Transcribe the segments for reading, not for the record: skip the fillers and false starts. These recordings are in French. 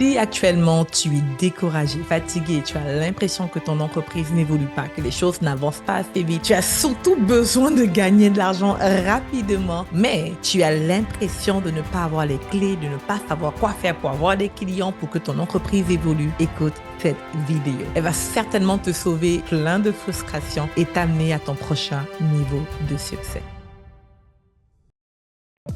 Si actuellement tu es découragé, fatigué, tu as l'impression que ton entreprise n'évolue pas, que les choses n'avancent pas assez vite, tu as surtout besoin de gagner de l'argent rapidement, mais tu as l'impression de ne pas avoir les clés, de ne pas savoir quoi faire pour avoir des clients, pour que ton entreprise évolue, écoute cette vidéo. Elle va certainement te sauver plein de frustrations et t'amener à ton prochain niveau de succès.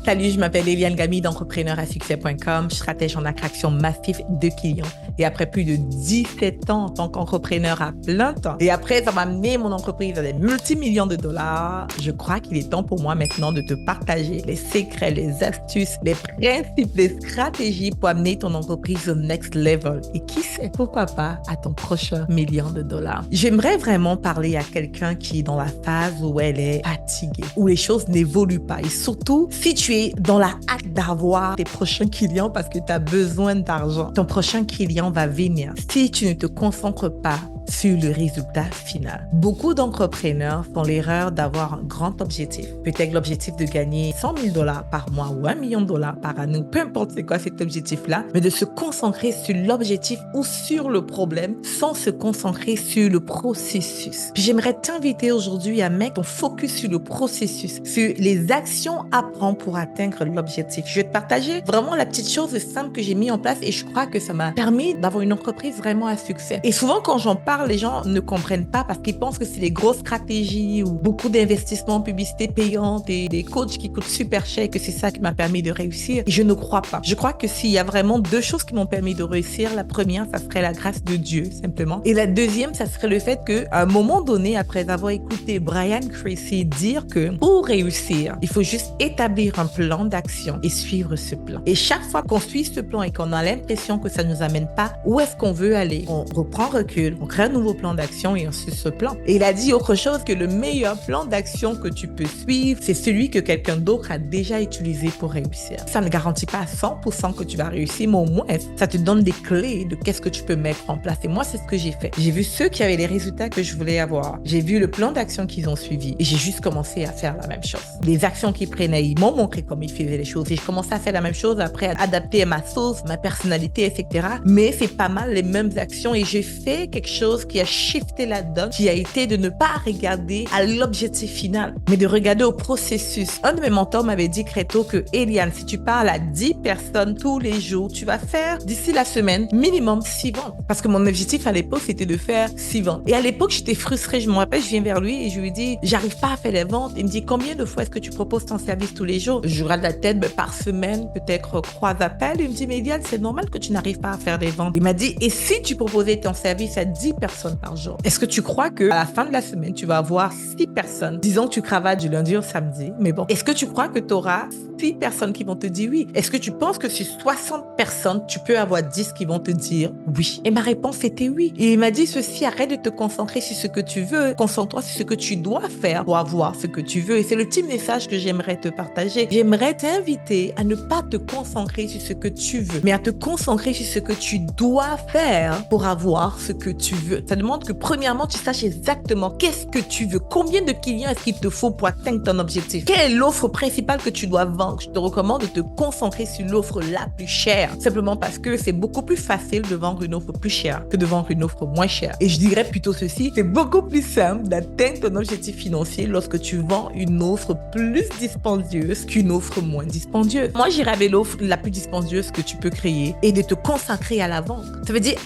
Salut, je m'appelle Eliane Gamy d'entrepreneurasuccès.com, stratège en attraction massive de clients. Et après plus de 17 ans en tant qu'entrepreneur à plein temps, et après avoir amené mon entreprise à des multimillions de dollars, je crois qu'il est temps pour moi maintenant de te partager les secrets, les astuces, les principes, les stratégies pour amener ton entreprise au next level. Et qui sait, pourquoi pas à ton prochain million de dollars. J'aimerais vraiment parler à quelqu'un qui est dans la phase où elle est fatiguée, où les choses n'évoluent pas. Et surtout, si tu es dans la hâte d'avoir tes prochains clients parce que tu as besoin d'argent, ton prochain client va venir si tu ne te concentres pas sur le résultat final. Beaucoup d'entrepreneurs font l'erreur d'avoir un grand objectif. Peut-être l'objectif de gagner 100 000 dollars par mois ou 1 million de dollars par année, peu importe c'est quoi cet objectif-là, mais de se concentrer sur l'objectif ou sur le problème sans se concentrer sur le processus. Puis j'aimerais t'inviter aujourd'hui à mettre ton focus sur le processus, sur les actions à prendre pour atteindre l'objectif. Je vais te partager vraiment la petite chose simple que j'ai mis en place et je crois que ça m'a permis d'avoir une entreprise vraiment à succès. Et souvent quand j'en parle, les gens ne comprennent pas parce qu'ils pensent que c'est les grosses stratégies ou beaucoup d'investissements en publicité payante et des coachs qui coûtent super cher, que c'est ça qui m'a permis de réussir. Et je ne crois pas. Je crois que s'il y a vraiment deux choses qui m'ont permis de réussir, la première, ça serait la grâce de Dieu, simplement. Et la deuxième, ça serait le fait qu'à un moment donné, après avoir écouté Brian Tracy dire que pour réussir, il faut juste établir un plan d'action et suivre ce plan. Et chaque fois qu'on suit ce plan et qu'on a l'impression que ça ne nous amène pas où est-ce qu'on veut aller, on reprend recul, on crée un nouveau plan d'action et on suit ce plan. Et il a dit autre chose que le meilleur plan d'action que tu peux suivre, c'est celui que quelqu'un d'autre a déjà utilisé pour réussir. Ça ne garantit pas à 100% que tu vas réussir, mais au moins, ça te donne des clés de qu'est-ce que tu peux mettre en place. Et moi, c'est ce que j'ai fait. J'ai vu ceux qui avaient les résultats que je voulais avoir. J'ai vu le plan d'action qu'ils ont suivi et j'ai juste commencé à faire la même chose. Les actions qu'ils prenaient, ils m'ont montré comment ils faisaient les choses et je commençais à faire la même chose après, adapter à ma sauce, ma personnalité, etc. Mais c'est pas mal les mêmes actions et j'ai fait quelque chose qui a shifté la donne, qui a été de ne pas regarder à l'objectif final, mais de regarder au processus. Un de mes mentors m'avait dit, Créto, que Eliane, si tu parles à 10 personnes tous les jours, tu vas faire d'ici la semaine minimum 6 ventes. Parce que mon objectif à l'époque, c'était de faire 6 ventes. Et à l'époque, j'étais frustrée. Je me rappelle, je viens vers lui et je lui dis, j'arrive pas à faire les ventes. Il me dit, combien de fois est-ce que tu proposes ton service tous les jours? Je râle la tête, mais par semaine, peut-être 3 appels. Il me dit, mais Eliane, c'est normal que tu n'arrives pas à faire des ventes. Il m'a dit, et si tu proposais ton service à 10 personnes par jour, est-ce que tu crois que à la fin de la semaine, tu vas avoir 6 personnes, disons que tu cravaches du lundi au samedi, mais bon, est-ce que tu crois que tu auras 6 personnes qui vont te dire oui? Est-ce que tu penses que sur 60 personnes, tu peux avoir 10 qui vont te dire oui? Et ma réponse était oui. Et il m'a dit ceci, arrête de te concentrer sur ce que tu veux, concentre-toi sur ce que tu dois faire pour avoir ce que tu veux. Et c'est le petit message que j'aimerais te partager. J'aimerais t'inviter à ne pas te concentrer sur ce que tu veux, mais à te concentrer sur ce que tu dois faire pour avoir ce que tu veux. Ça demande que premièrement, tu saches exactement qu'est-ce que tu veux, combien de clients est-ce qu'il te faut pour atteindre ton objectif, quelle est l'offre principale que tu dois vendre. Je te recommande de te concentrer sur l'offre la plus chère, simplement parce que c'est beaucoup plus facile de vendre une offre plus chère que de vendre une offre moins chère. Et je dirais plutôt ceci, c'est beaucoup plus simple d'atteindre ton objectif financier lorsque tu vends une offre plus dispendieuse qu'une offre moins dispendieuse. Moi, j'irais avec l'offre la plus dispendieuse que tu peux créer et de te consacrer à la vente. Ça veut dire,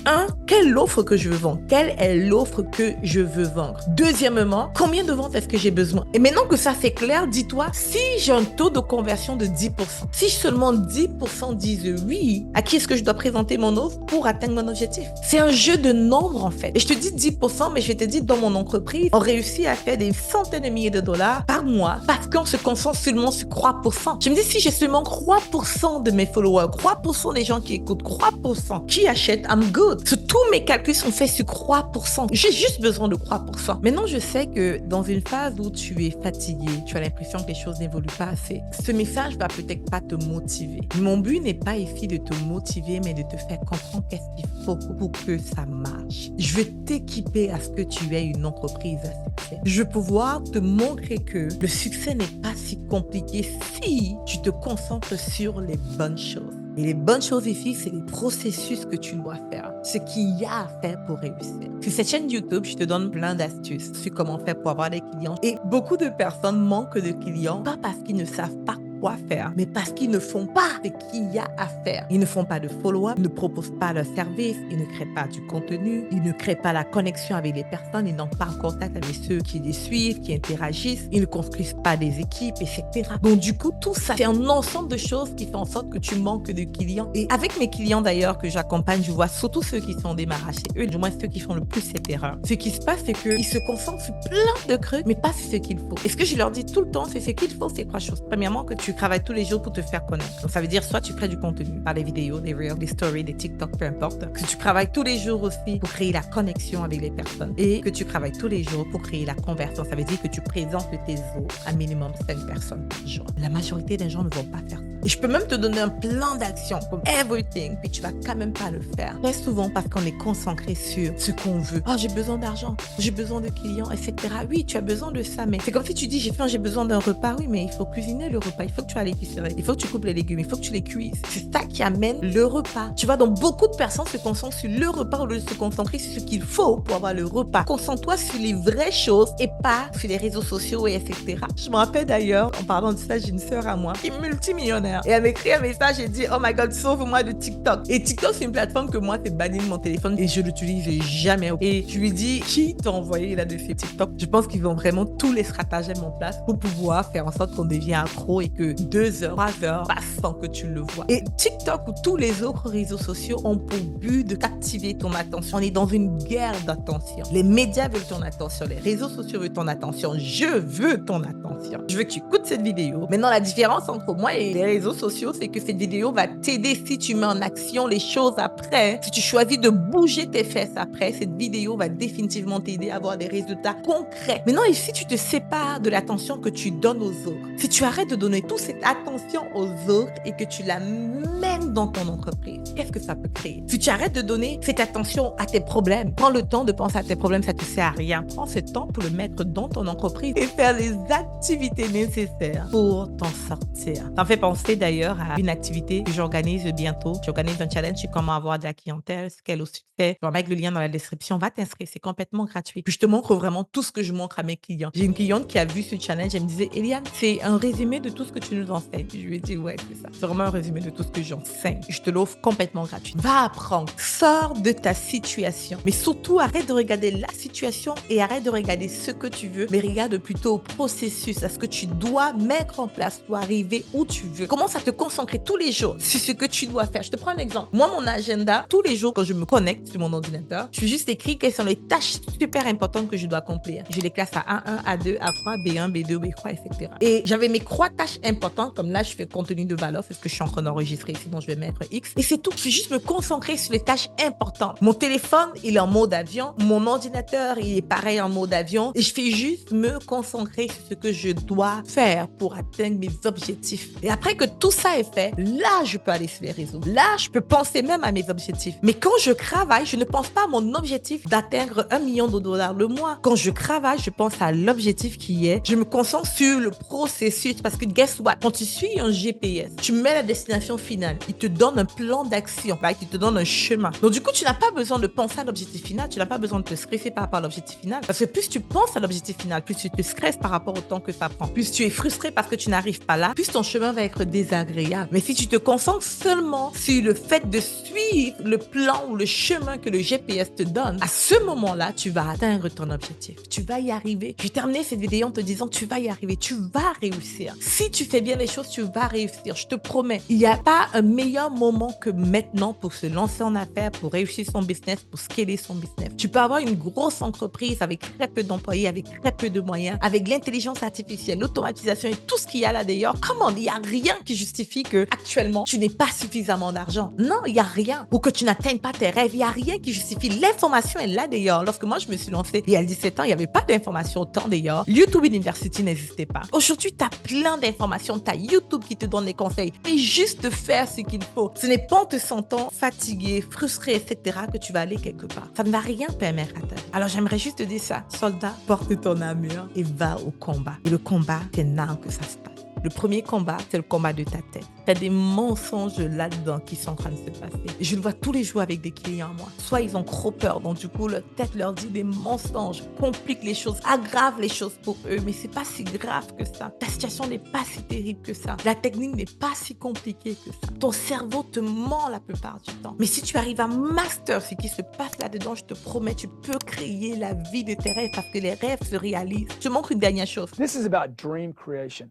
quelle offre que je veux vendre? Quelle est l'offre que je veux vendre? Deuxièmement, combien de ventes est-ce que j'ai besoin? Et maintenant que ça c'est clair, dis-toi, si j'ai un taux de conversion de 10%, si seulement 10% disent oui, à qui est-ce que je dois présenter mon offre pour atteindre mon objectif? C'est un jeu de nombres en fait. Et je te dis 10%, mais je te dis dans mon entreprise, on réussit à faire des centaines de milliers de dollars par mois parce qu'on se concentre seulement sur 3%. Je me dis, si j'ai seulement 3% de mes followers, 3% des gens qui écoutent, 3% qui achètent, I'm good. Tous mes calculs sont faits sur 3%. J'ai juste besoin de 3%. Maintenant, je sais que dans une phase où tu es fatigué, tu as l'impression que les choses n'évoluent pas assez, ce message va peut-être pas te motiver. Mon but n'est pas ici de te motiver, mais de te faire comprendre qu'est-ce qu'il faut pour que ça marche. Je veux t'équiper à ce que tu aies une entreprise à succès. Je veux pouvoir te montrer que le succès n'est pas si compliqué si tu te concentres sur les bonnes choses. Et les bonnes choses ici, c'est les processus que tu dois faire, ce qu'il y a à faire pour réussir. Sur cette chaîne YouTube, je te donne plein d'astuces sur comment faire pour avoir des clients. Et beaucoup de personnes manquent de clients, pas parce qu'ils ne savent pas quoi faire, mais parce qu'ils ne font pas ce qu'il y a à faire. Ils ne font pas de follow-up, ils ne proposent pas leur service, ils ne créent pas du contenu, ils ne créent pas la connexion avec les personnes, ils n'entrent pas en contact avec ceux qui les suivent, qui interagissent, ils ne construisent pas des équipes, etc. Donc du coup, tout ça, c'est un ensemble de choses qui fait en sorte que tu manques de clients. Et avec mes clients d'ailleurs que j'accompagne, je vois surtout ceux qui sont démarrés chez eux, du moins ceux qui font le plus cette erreur. Ce qui se passe, c'est qu'ils se concentrent sur plein de trucs, mais pas sur ce qu'il faut. Et ce que je leur dis tout le temps, c'est ce qu'il faut, c'est 3 choses. Premièrement, que tu travailles tous les jours pour te faire connaître. Donc, ça veut dire soit tu crées du contenu par des vidéos, des reels, des stories, des TikTok, peu importe. Que tu travailles tous les jours aussi pour créer la connexion avec les personnes. Et que tu travailles tous les jours pour créer la conversion. Ça veut dire que tu présentes tes offres à minimum 5 personnes par jour. La majorité des gens ne vont pas faire ça. Et je peux même te donner un plan d'action comme everything, puis tu vas quand même pas le faire. Très souvent parce qu'on est concentré sur ce qu'on veut. Oh, j'ai besoin d'argent, j'ai besoin de clients, etc. Oui, tu as besoin de ça, mais c'est comme si tu dis, j'ai besoin d'un repas. Oui, mais il faut cuisiner le repas, il faut que tu ailles à l'épicerie, il faut que tu coupes les légumes, il faut que tu les cuises. C'est ça qui amène le repas. Tu vois, donc beaucoup de personnes se concentrent sur le repas au lieu de se concentrer sur ce qu'il faut pour avoir le repas. Concentre-toi sur les vraies choses et pas sur les réseaux sociaux et etc. Je me rappelle d'ailleurs, en parlant de ça, j'ai une sœur à moi qui est multimillionnaire. Et elle m'écrit un message et dit, oh my god, sauve-moi de TikTok. Et TikTok, c'est une plateforme que moi, c'est banni de mon téléphone et je l'utilise jamais. Et je lui dis, qui t'a envoyé là-dessus TikTok? Je pense qu'ils ont vraiment tous les stratagèmes en place pour pouvoir faire en sorte qu'on devienne accro et que 2 heures, 3 heures passent sans que tu le vois. Et TikTok ou tous les autres réseaux sociaux ont pour but de captiver ton attention. On est dans une guerre d'attention. Les médias veulent ton attention, les réseaux sociaux veulent ton attention. Je veux ton attention. Je veux que tu écoutes cette vidéo. Maintenant, la différence entre moi et les réseaux sociaux, c'est que cette vidéo va t'aider si tu mets en action les choses après. Si tu choisis de bouger tes fesses après, cette vidéo va définitivement t'aider à avoir des résultats concrets. Maintenant, ici, tu te sépares de l'attention que tu donnes aux autres. Si tu arrêtes de donner toute cette attention aux autres et que tu la mènes dans ton entreprise, qu'est-ce que ça peut créer? Si tu arrêtes de donner cette attention à tes problèmes, prends le temps de penser à tes problèmes, ça te sert à rien. Prends ce temps pour le mettre dans ton entreprise et faire les activités nécessaires pour t'en sortir. Ça me fait penser d'ailleurs à une activité que j'organise bientôt. J'organise un challenge sur comment avoir de la clientèle, ce qu'elle au succès. Je vais mettre le lien dans la description. Va t'inscrire, c'est complètement gratuit. Puis je te montre vraiment tout ce que je montre à mes clients. J'ai une cliente qui a vu ce challenge, elle me disait, Eliane, c'est un résumé de tout ce que tu nous enseignes. Je lui ai dit, ouais, c'est ça. C'est vraiment un résumé de tout ce que j'enseigne. Je te l'offre complètement gratuit. Va apprendre. Sors de ta situation. Mais surtout, arrête de regarder la situation et arrête de regarder ce que tu veux, mais regarde plutôt au processus, à ce que tu dois mettre en place pour arriver où tu veux. Commence à te concentrer tous les jours sur ce que tu dois faire. Je te prends un exemple. Moi, mon agenda, tous les jours, quand je me connecte sur mon ordinateur, je fais juste écrire quelles sont les tâches super importantes que je dois accomplir. Je les classe à A1, A2, A3, B1, B2, B3, etc. Et j'avais mes 3 tâches importantes, comme là, je fais contenu de valeur, c'est ce que je suis en train d'enregistrer, sinon je vais mettre X. Et c'est tout. Je vais juste me concentrer sur les tâches importantes. Mon téléphone, il est en mode avion. Mon ordinateur, il est pareil en mode avion. Et je fais juste me concentrer sur ce que je dois faire pour atteindre mes objectifs. Et après que tout ça est fait, là, je peux aller sur les réseaux. Là, je peux penser même à mes objectifs. Mais quand je travaille, je ne pense pas à mon objectif d'atteindre $1 million le mois. Quand je travaille, je pense à l'objectif qui est, je me concentre sur le processus parce que guess what? Quand tu suis un GPS, tu mets la destination finale, il te donne un plan d'action, right? Il te donne un chemin. Donc du coup, tu n'as pas besoin de penser à l'objectif final, tu n'as pas besoin de te stresser par rapport à l'objectif final parce que plus tu penses à l'objectif final, plus tu te stresses par rapport au temps que ça prend, plus tu es frustré parce que tu n'arrives pas là, plus ton chemin va être désagréable. Mais si tu te concentres seulement sur le fait de suivre le plan ou le chemin que le GPS te donne, à ce moment-là, tu vas atteindre ton objectif. Tu vas y arriver. Je vais terminer cette vidéo en te disant tu vas y arriver, tu vas réussir. Si tu fais bien les choses, tu vas réussir. Je te promets. Il n'y a pas un meilleur moment que maintenant pour se lancer en affaires, pour réussir son business, pour scaler son business. Tu peux avoir une grosse entreprise avec très peu d'employés, avec très peu de moyens, avec l'intelligence artificielle, l'automatisation et tout ce qu'il y a là d'ailleurs. Comment? Il n'y a rien qui justifie que actuellement tu n'aies pas suffisamment d'argent. Non, il n'y a rien. Ou que tu n'atteignes pas tes rêves. Il n'y a rien qui justifie. L'information est là d'ailleurs. Lorsque moi je me suis lancée il y a 17 ans, il n'y avait pas d'information autant d'ailleurs. YouTube University n'existait pas. Aujourd'hui, tu as plein d'informations. Tu as YouTube qui te donne des conseils. Et juste faire ce qu'il faut. Ce n'est pas en te sentant fatigué, frustré, etc. que tu vas aller quelque part. Ça ne va rien permettre à toi. Alors j'aimerais juste te dire ça. Soldat, porte ton armure et va au combat. Et le combat, c'est là que ça se passe. Le premier combat, c'est le combat de ta tête. Tu as des mensonges là-dedans qui sont en train de se passer. Je le vois tous les jours avec des clients, moi. Soit ils ont trop peur, donc du coup, leur tête leur dit des mensonges, complique les choses, aggrave les choses pour eux, mais c'est pas si grave que ça. Ta situation n'est pas si terrible que ça. La technique n'est pas si compliquée que ça. Ton cerveau te ment la plupart du temps. Mais si tu arrives à master ce qui se passe là-dedans, je te promets, tu peux créer la vie de tes rêves parce que les rêves se réalisent. Je te montre une dernière chose. This is about dream creation.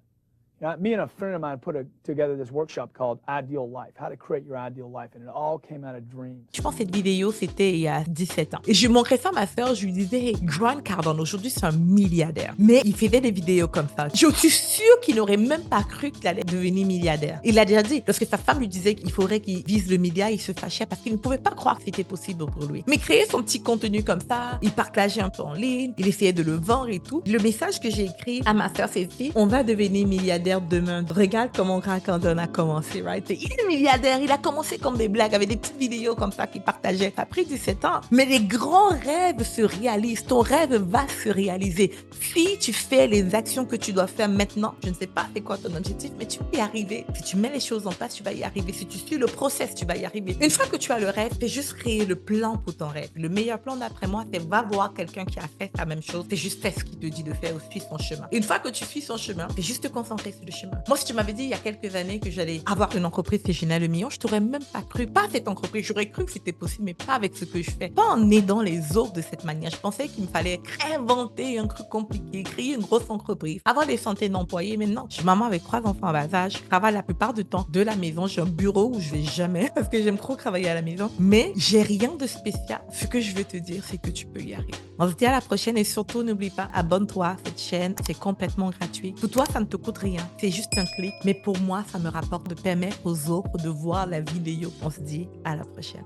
Me and a friend of mine put together this workshop called Ideal Life, how to create your ideal life, and it all came out of dreams. Je pense que cette vidéo, c'était il y a 17 ans. Et je montrais ça à ma sœur, je lui disais, hey, Grant Cardone, aujourd'hui, c'est un milliardaire. Mais il faisait des vidéos comme ça. Je suis sûre qu'il n'aurait même pas cru qu'il allait devenir milliardaire. Il l'a déjà dit. Lorsque sa femme lui disait qu'il faudrait qu'il vise le milliard, il se fâchait parce qu'il ne pouvait pas croire que c'était possible pour lui. Mais créer son petit contenu comme ça, il partageait un peu en ligne, il essayait de le vendre et tout. Le message que j'ai écrit à ma sœur, c'est on va devenir milliardaire demain. Regarde comment Grant Cardone a commencé, right? Il est milliardaire. Il a commencé comme des blagues, avec des petites vidéos comme ça qu'il partageait. Ça a pris 17 ans. Mais les grands rêves se réalisent. Ton rêve va se réaliser. Si tu fais les actions que tu dois faire maintenant, je ne sais pas c'est quoi ton objectif, mais tu peux y arriver. Si tu mets les choses en place, tu vas y arriver. Si tu suis le process, tu vas y arriver. Une fois que tu as le rêve, c'est juste créer le plan pour ton rêve. Le meilleur plan d'après moi, c'est va voir quelqu'un qui a fait la même chose. C'est juste faire ce qu'il te dit de faire ou suis son chemin. Une fois que tu suis son chemin, c'est juste te concentrer sur le chemin. Moi, si tu m'avais dit il y a quelques années que j'allais avoir une entreprise qui génère le million, je t'aurais même pas cru. Pas cette entreprise. J'aurais cru que c'était possible, mais pas avec ce que je fais. Pas en aidant les autres de cette manière. Je pensais qu'il me fallait inventer un truc compliqué, créer une grosse entreprise, avoir des centaines d'employés. Mais non, je suis maman avec 3 enfants en bas âge. Je travaille la plupart du temps de la maison. J'ai un bureau où je vais jamais parce que j'aime trop travailler à la maison. Mais j'ai rien de spécial. Ce que je veux te dire, c'est que tu peux y arriver. On se dit à la prochaine et surtout, n'oublie pas, abonne-toi à cette chaîne. C'est complètement gratuit. Pour toi, ça ne te coûte rien. C'est juste un clic. Mais pour moi, ça me rapporte de permettre aux autres de voir la vidéo. On se dit à la prochaine.